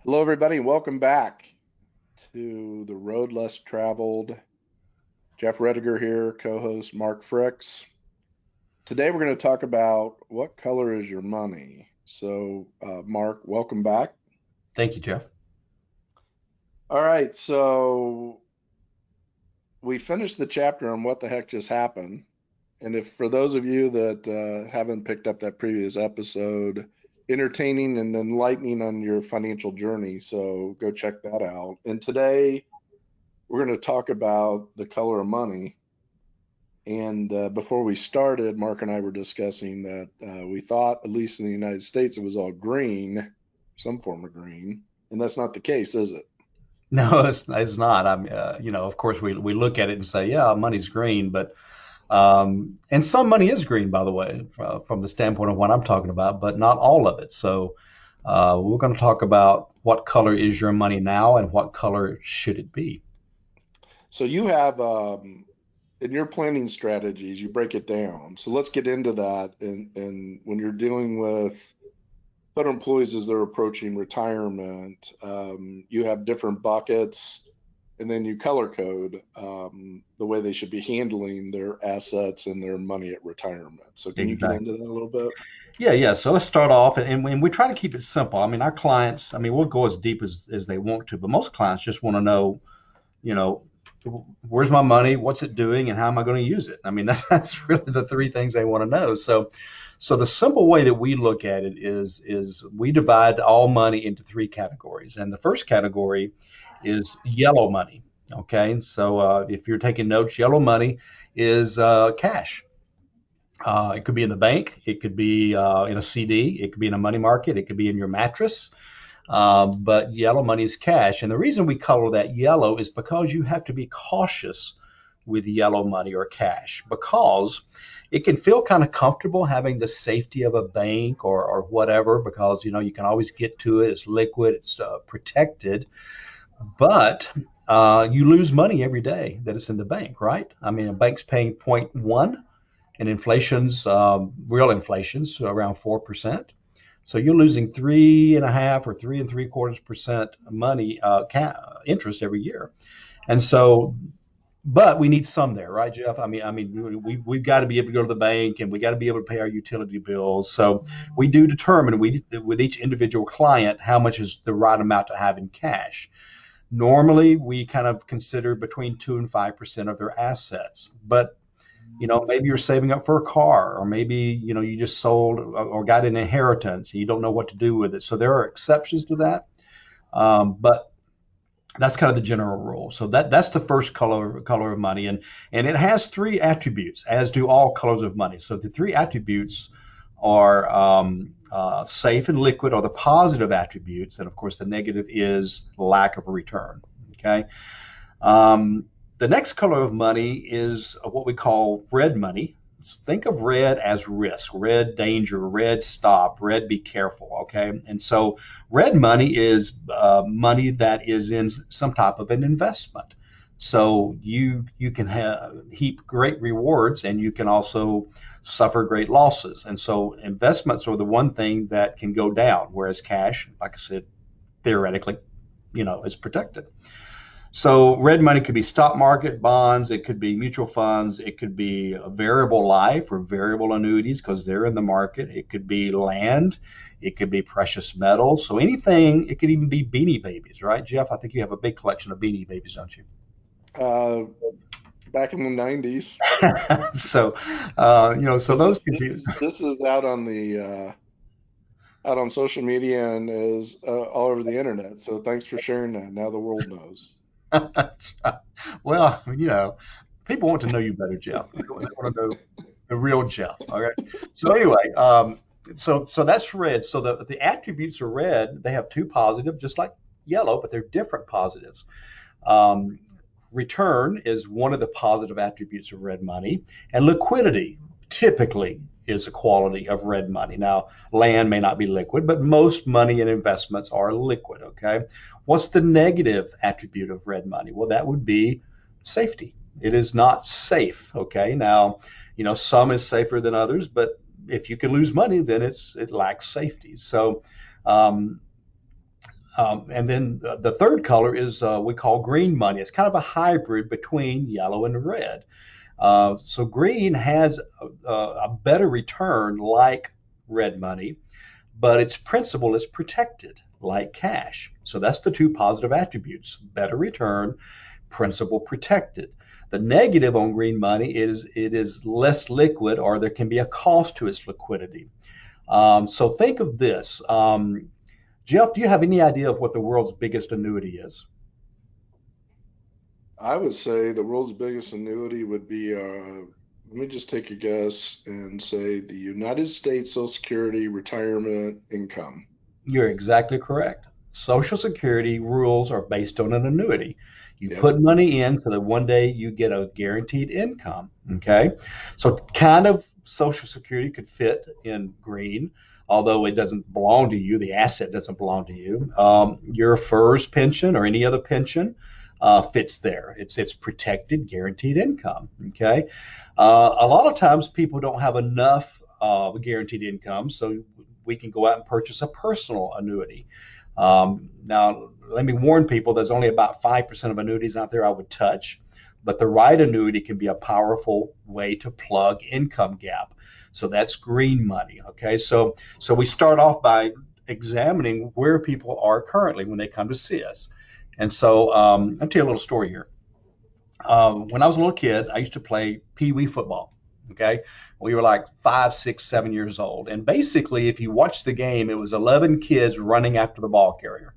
Hello, everybody, and welcome back to the Road Less Traveled. Jeff Roediger here, co-host Mark Fricks. Today, we're going to talk about what color is your money. Mark, welcome back. Thank you, Jeff. All right, so we finished the chapter on what the heck just happened. And if for those of you that haven't picked up that previous episode, entertaining and enlightening on your financial journey, so go check that out. And today, we're going to talk about the color of money. And before we started, Mark and I were discussing that we thought, at least in the United States, it was all green, some form of green. And that's not the case, is it? No, it's not. Of course, we look at it and say, yeah, money's green, but and some money is green, by the way, from the standpoint of what I'm talking about, but not all of it. So we're going to talk about what color is your money now and what color should it be. So you have, in your planning strategies, you break it down. So let's get into that. And when you're dealing with federal employees as they're approaching retirement, you have different buckets, and then you color code the way they should be handling their assets and their money at retirement. So can you get Exactly. into that a little bit? Yeah. So let's start off, and we try to keep it simple. I mean, our clients, we'll go as deep as they want to, but most clients just want to know, you know, where's my money, what's it doing, and how am I going to use it? I mean, that's really the three things they want to know. So the simple way that we look at it is we divide all money into three categories, and the first category is yellow money. Okay, so if you're taking notes, yellow money is cash. It could be in the bank, it could be in a CD, it could be in a money market, it could be in your mattress, but yellow money is cash. And the reason we color that yellow is because you have to be cautious with yellow money or cash because it can feel kind of comfortable having the safety of a bank or whatever because you can always get to it. It's liquid, it's protected, but you lose money every day that it's in the bank, right? I mean, a bank's paying zero point 0.1 and inflation's real inflation's around 4%. So you're losing 3.5 or 3.75% money interest every year. And so, but we need some there, right, Jeff? We've got to be able to go to the bank and we got to be able to pay our utility bills. So we do determine with each individual client how much is the right amount to have in cash. Normally, we kind of consider between 2 and 5% of their assets, but maybe you're saving up for a car, or maybe, you just sold or got an inheritance and you don't know what to do with it. So there are exceptions to that. But that's kind of the general rule. So that's the first color of money. And it has three attributes, as do all colors of money. So the three attributes are safe and liquid are the positive attributes. And of course, the negative is lack of a return. Okay. The next color of money is what we call red money. Think of red as risk, red danger, red stop, red be careful. Okay, and so red money is money that is in some type of an investment. So you can heap great rewards, and you can also suffer great losses. And so investments are the one thing that can go down, whereas cash, like I said, theoretically, is protected. So red money could be stock market, bonds, it could be mutual funds, it could be a variable life or variable annuities because they're in the market. It could be land, it could be precious metals. So anything, it could even be beanie babies, right, Jeff? I think you have a big collection of beanie babies, don't you? Uh, Back in the 90s. So This those is could this be. is this is out on the out on social media and is all over the internet. So thanks for sharing that. Now the world knows. Well, people want to know you better, Jeff. They want to know the real Jeff. All right. So anyway, so that's red. So the attributes are red. They have two positive, just like yellow, but they're different positives. Um, Return is one of the positive attributes of red money, and liquidity typically is a quality of red money. Now, land may not be liquid, but most money and investments are liquid. Okay. What's the negative attribute of red money? Well, that would be safety. It is not safe. Okay. Now, some is safer than others, but if you can lose money, then it lacks safety. So, um, And then the third color is we call green money. It's kind of a hybrid between yellow and red. So green has a better return like red money, but its principal is protected like cash. So that's the two positive attributes: better return, principal protected. The negative on green money is it is less liquid, or there can be a cost to its liquidity. So think of this. Jeff, do you have any idea of what the world's biggest annuity is? I would say the world's biggest annuity would be, let me just take a guess and say the United States Social Security retirement income. You're exactly correct. Social Security rules are based on an annuity. You Yep. put money in so that one day you get a guaranteed income. Okay. So, kind of Social Security could fit in green, although it doesn't belong to you. The asset doesn't belong to you. Your FERS pension or any other pension fits there. It's protected, guaranteed income. Okay. A lot of times people don't have enough guaranteed income, so we can go out and purchase a personal annuity. Now, let me warn people: there's only about 5% of annuities out there I would touch, but the right annuity can be a powerful way to plug income gap. So that's green money. Okay, so we start off by examining where people are currently when they come to see us. And so I'll tell you a little story here. When I was a little kid, I used to play pee wee football. Okay. We were like 5, 6, 7 years old. And basically, if you watch the game, it was 11 kids running after the ball carrier.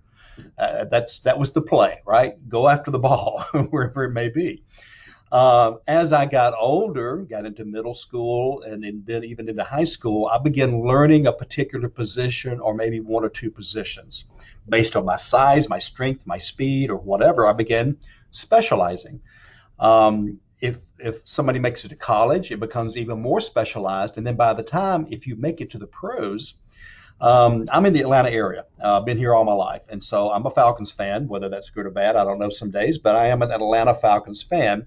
That was the play, right? Go after the ball, wherever it may be. As I got older, got into middle school, and then even into high school, I began learning a particular position or maybe one or two positions. Based on my size, my strength, my speed, or whatever, I began specializing. If somebody makes it to college, it becomes even more specialized. And then by the time, if you make it to the pros, I'm in the Atlanta area. I've been here all my life. And so I'm a Falcons fan. Whether that's good or bad, I don't know some days, but I am an Atlanta Falcons fan.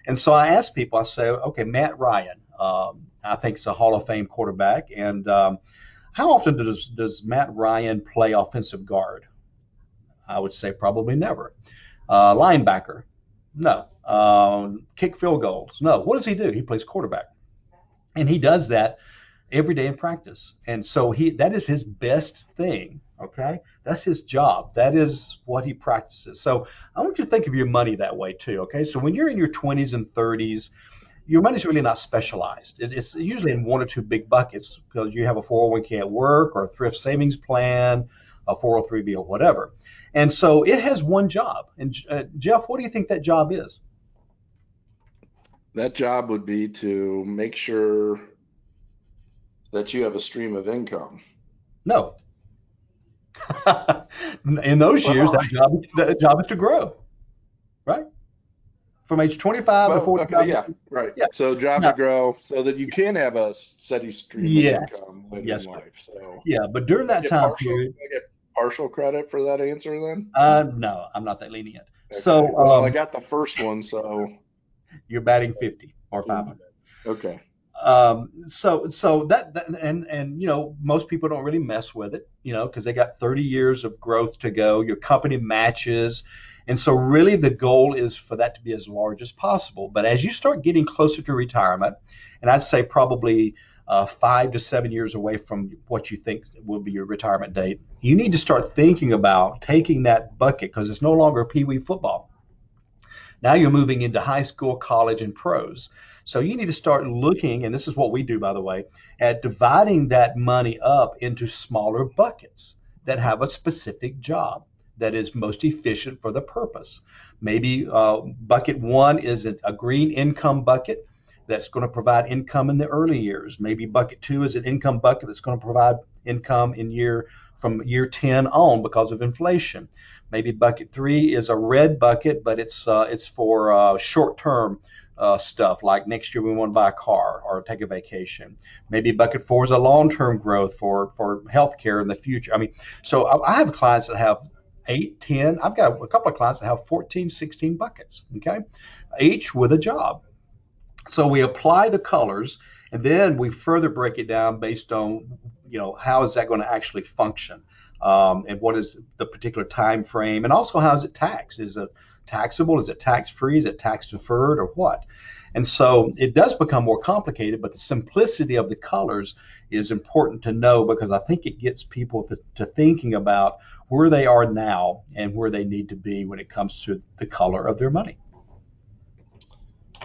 And so I ask people, I say, okay, Matt Ryan, I think it's a Hall of Fame quarterback. And how often does Matt Ryan play offensive guard? I would say probably never. Linebacker, no. Kick field goals, no. What does he do? He plays quarterback, and he does that every day in practice. And so that is his best thing. Okay, that's his job. That is what he practices. So I want you to think of your money that way too. Okay, so when you're in your 20s and 30s, your money's really not specialized. It's usually in one or two big buckets because you have a 401k at work or a thrift savings plan, a 403b or whatever. And so it has one job. And Jeff, what do you think that job is? That job would be to make sure that you have a stream of income. No. In those years, Well, that job is to grow, right? From age 25 to well, okay, 45. yeah, right. Yeah. So job to Now, grow so that you can have a steady stream of yes. income later in Yes, sir. life. So Yeah. But during I that get time partial, period, I get partial credit for that answer then? no, I'm not that lenient. Okay. So Well, I got the first one, so you're batting 50 or mm, 500. okay. So that and most people don't really mess with it, because they got 30 years of growth to go. Your company matches, and so really the goal is for that to be as large as possible. But as you start getting closer to retirement, and I'd say probably 5 to 7 years away from what you think will be your retirement date, you need to start thinking about taking that bucket because it's no longer pee wee football. Now you're moving into high school, college, and pros. So you need to start looking, and this is what we do, by the way, at dividing that money up into smaller buckets that have a specific job that is most efficient for the purpose. Maybe bucket one is a green income bucket that's going to provide income in the early years. Maybe bucket two is an income bucket that's going to provide income from year 10 on because of inflation. Maybe bucket three is a red bucket, but it's for short-term stuff like next year we want to buy a car or take a vacation. Maybe bucket four is a long-term growth for healthcare in the future. I mean, so I have clients that have 8, 10. I've got a couple of clients that have 14, 16 buckets, okay, each with a job. So we apply the colors, and then we further break it down based on, how is that going to actually function. and what is the particular time frame, and also how is it taxed? Is it taxable? Is it tax free? Is it tax deferred, or what? And so it does become more complicated, but the simplicity of the colors is important to know because I think it gets people to thinking about where they are now and where they need to be when it comes to the color of their money.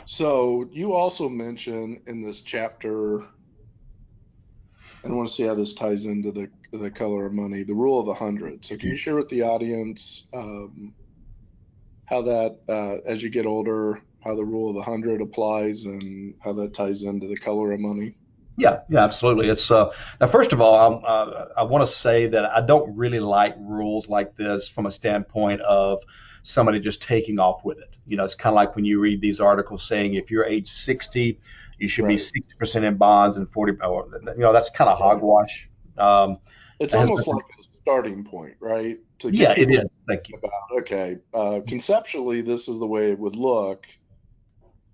So you also mention in this chapter, and I want to see how this ties into the color of money, the rule of 100. So can you share with the audience how that, as you get older, how the rule of 100 applies and how that ties into the color of money? Yeah, yeah, absolutely. It's now. First of all, I want to say that I don't really like rules like this from a standpoint of somebody just taking off with it. It's kind of like when you read these articles saying if you're age 60, you should be Right, 60% in bonds and 40. That's kind of right. hogwash. It's That has almost nothing. like a starting point, right? To Yeah, get it people is. Thank you. thinking about, okay, conceptually, this is the way it would look,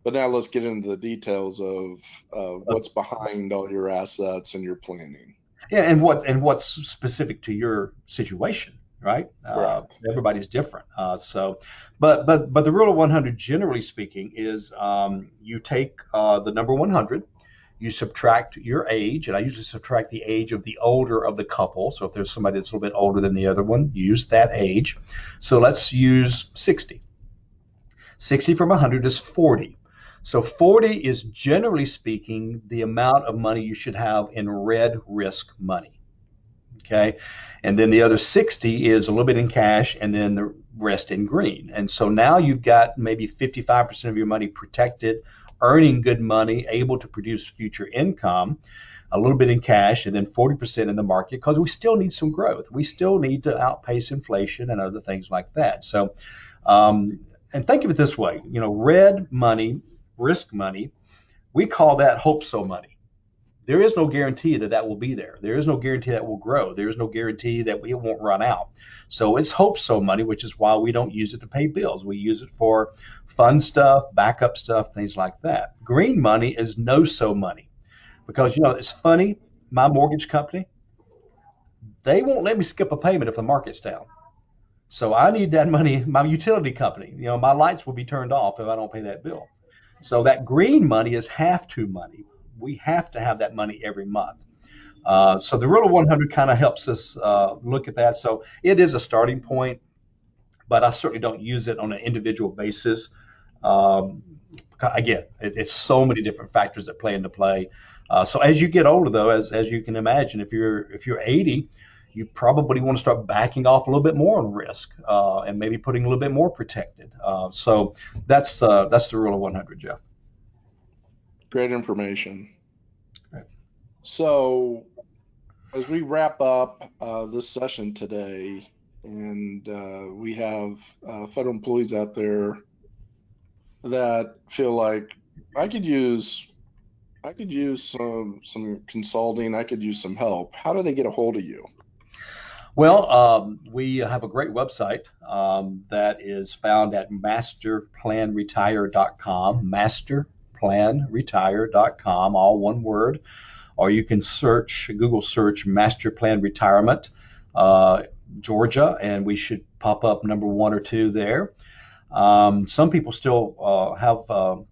but now let's get into the details of what's behind all your assets and your planning. Yeah, and what's specific to your situation, right? Correct. Everybody's different. But the rule of 100, generally speaking, is you take the number 100, you subtract your age, and I usually subtract the age of the older of the couple. So if there's somebody that's a little bit older than the other one, use that age. So let's use 60. 60 from 100 is 40. So 40 is generally speaking the amount of money you should have in red risk money. Okay. And then the other 60 is a little bit in cash and then the rest in green. And so now you've got maybe 55% of your money protected, earning good money, able to produce future income, a little bit in cash, and then 40% in the market because we still need some growth. We still need to outpace inflation and other things like that. So, and think of it this way, red money, risk money, we call that hope so money. There is no guarantee that that will be there. There is no guarantee that will grow. There is no guarantee that it won't run out. So it's hope so money, which is why we don't use it to pay bills. We use it for fun stuff, backup stuff, things like that. Green money is no so money because, it's funny. My mortgage company, they won't let me skip a payment if the market's down. So I need that money. My utility company, my lights will be turned off if I don't pay that bill. So that green money is have to money. We have to have that money every month. So the rule of 100 kind of helps us look at that. So it is a starting point, but I certainly don't use it on an individual basis. Um, Again, it's so many different factors that play into play. So as you get older, though, as you can imagine, if you're 80, you probably want to start backing off a little bit more on risk and maybe putting a little bit more protected. So that's the rule of 100, Jeff. Great information. So as we wrap up this session today, and we have federal employees out there that feel like I could use I could use some consulting, I could use some help. How do they get a hold of you? Well, we have a great website that is found at masterplanretire.com, masterplanretire.com, all one word. Or you can Google search Master Plan Retirement uh, Georgia, and we should pop up number one or two there. Some people still have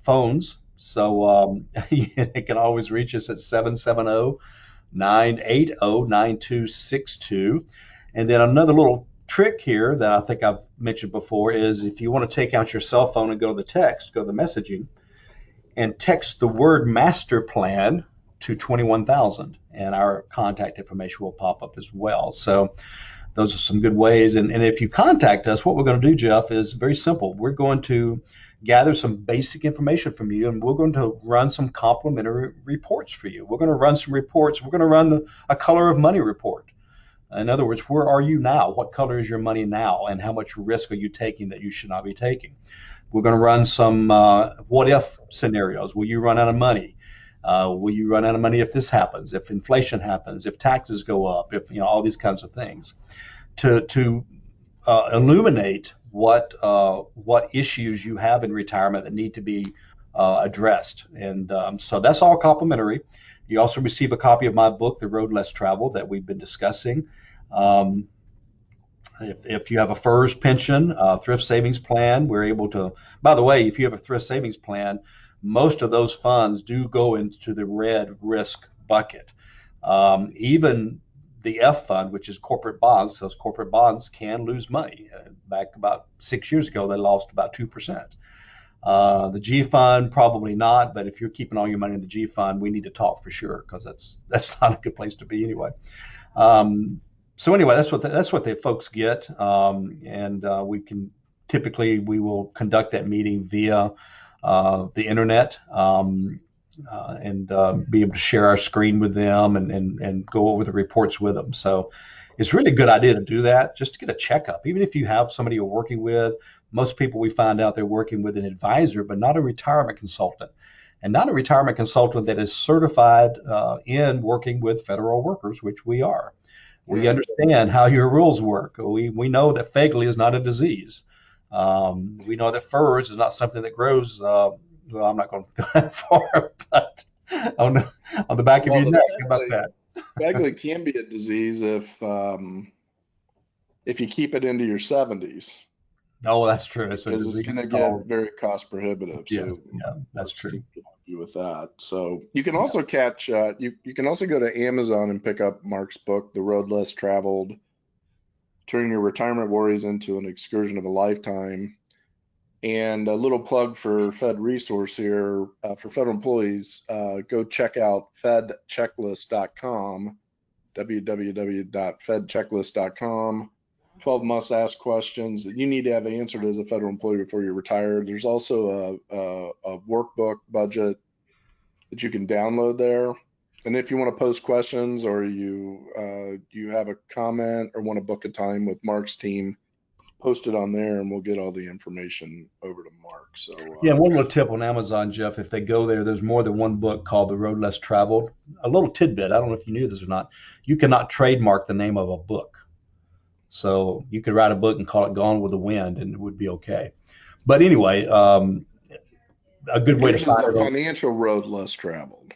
phones, so you can always reach us at 770-980-9262. And then another little trick here that I think I've mentioned before is if you want to take out your cell phone and go to the text, go to the messaging, and text the word master plan to 21,000, and our contact information will pop up as well. So those are some good ways. And if you contact us, what we're going to do, Jeff, is very simple. We're going to gather some basic information from you, and we're going to run some complimentary reports for you. We're going to run some reports. We're going to run a color of money report. In other words, where are you now? What color is your money now? And how much risk are you taking that you should not be taking? We're going to run some what if scenarios. Will you run out of money? Will you run out of money if this happens, if inflation happens, if taxes go up, if all these kinds of things, to illuminate what issues you have in retirement that need to be addressed. And so that's all complimentary. You also receive a copy of my book, The Road Less Traveled, that we've been discussing. Um, if you have a FERS pension, thrift savings plan, we're able to, by the way, if you have a thrift savings plan, most of those funds do go into the red risk bucket. Even the F fund, which is corporate bonds, because corporate bonds can lose money. Back about 6 years ago, they lost about 2%. The G fund, probably not, but if you're keeping all your money in the G fund, we need to talk for sure because that's not a good place to be anyway. Um, so anyway, that's what the folks get, and we can typically we will conduct that meeting via the internet, and be able to share our screen with them and go over the reports with them. So it's really a good idea to do that just to get a checkup. Even if you have somebody you're working with, most people we find out they're working with an advisor, but not a retirement consultant. And not a retirement consultant that is certified in working with federal workers, which we are. We Right. understand how your rules work. We know that Fegley is not a disease. We know that FERS is not something that grows. Well, I'm not going to go that far, but on the back of Well, your the neck. How about that? Bagley can be a disease if you keep it into your 70s, Oh, that's true. It's a because it's disease going to get called, very cost prohibitive. yes, So yeah, that's Mark's true. team can help you with that. So you can Yeah. also catch you can also go to Amazon and pick up Mark's book, The Road Less Traveled: Turning Your Retirement Worries into an Excursion of a Lifetime. And a little plug for Fed resource here for federal employees. Go check out fedchecklist.com, www.fedchecklist.com. 12 must ask questions that you need to have answered as a federal employee before you retire. There's also a workbook budget that you can download there. And if you want to post questions, or you have a comment or want to book a time with Mark's team, post it on there and we'll get all the information over to Mark. So Yeah, and one little tip on Amazon, Jeff, if they go there, there's more than one book called The Road Less Traveled. A little tidbit, I don't know if you knew this or not. You cannot trademark the name of a book. So you could write a book and call it Gone with the Wind and it would be okay. But anyway, a good way to yours is find the it on, financial road less traveled.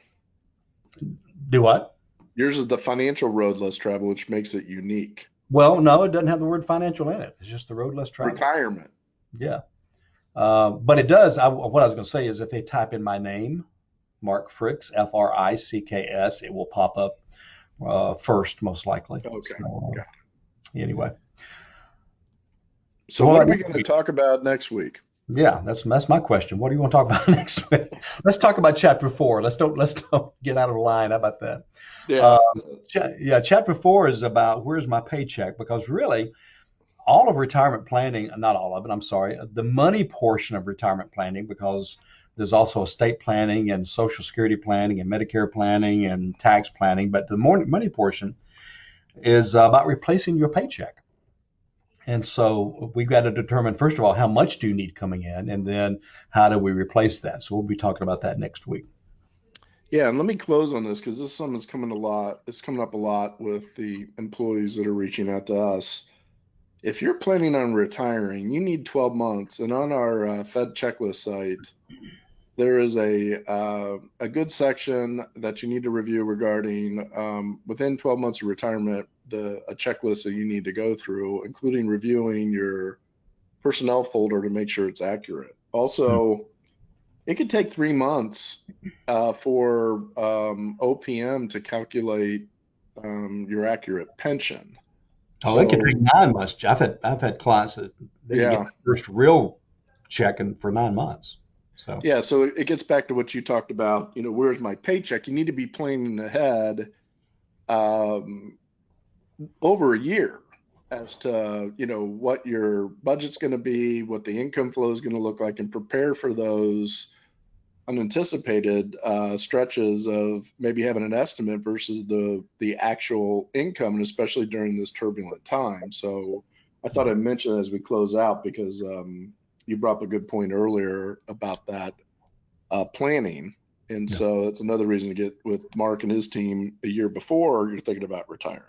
do what? Yours is the financial road less traveled, which makes it unique. Well, no, it doesn't have the word financial in it. It's just The Road Less Traveled. Retirement. Yeah. But it does. What I was going to say is if they type in my name, Mark Fricks, Fricks, it will pop up first, most likely. Okay. So Got anyway, it. so So what what are about we next going to week? talk about next week? Yeah, that's my question. What do you want to talk about next week? Let's talk about chapter 4. Let's don't get out of line. How about that? Uh, Yeah. yeah, chapter 4 is about where's my paycheck, because really all of retirement planning, not all of it, I'm sorry, the money portion of retirement planning, because there's also estate planning and social security planning and Medicare planning and tax planning, but the more money portion is about replacing your paycheck. And so we've got to determine, first of all, how much do you need coming in, and then how do we replace that? So we'll be talking about that next week. Yeah, and let me close on this because this is something that's coming a lot. It's coming up a lot with the employees that are reaching out to us. If you're planning on retiring, you need 12 months. And on our Fed checklist site, there is a good section that you need to review regarding within 12 months of retirement, a checklist that you need to go through, including reviewing your personnel folder to make sure it's accurate. Also, it could take 3 months for OPM to calculate your accurate pension. Oh, it could take So 9 months. I've had clients that they didn't get yeah, the first real check in for 9 months. So yeah. So it gets back to what you talked about. Where's my paycheck? You need to be planning ahead um, over a year as to what your budget's going to be, what the income flow is going to look like, and prepare for those unanticipated stretches of maybe having an estimate versus the actual income, and especially during this turbulent time. So I thought I'd mention as we close out because you brought up a good point earlier about that planning. And yeah. so it's another reason to get with Mark and his team a year before you're thinking about retiring.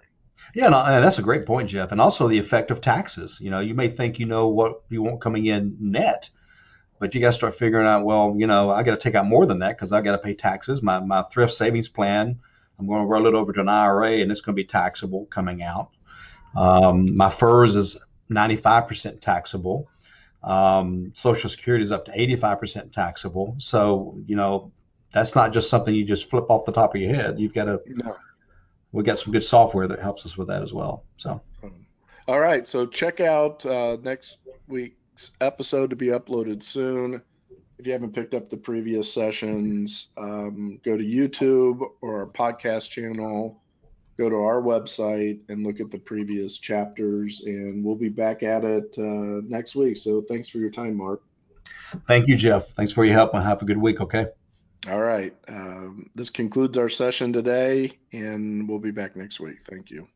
Yeah, and that's a great point, Jeff. And also the effect of taxes. You may think you know what you want coming in net, but you got to start figuring out, well, I got to take out more than that because I got to pay taxes. My thrift savings plan, I'm going to roll it over to an IRA and it's going to be taxable coming out. My FERS is 95% taxable. Social Security is up to 85% taxable. So, that's not just something you just flip off the top of your head. No. We got some good software that helps us with that as well. So All right. So check out next week's episode to be uploaded soon. If you haven't picked up the previous sessions, go to YouTube or our podcast channel, go to our website and look at the previous chapters, and we'll be back at it next week. So thanks for your time, Mark. thank you, Jeff. Thanks for your help and have a good week. Okay. All right. This concludes our session today, and we'll be back next week. Thank you.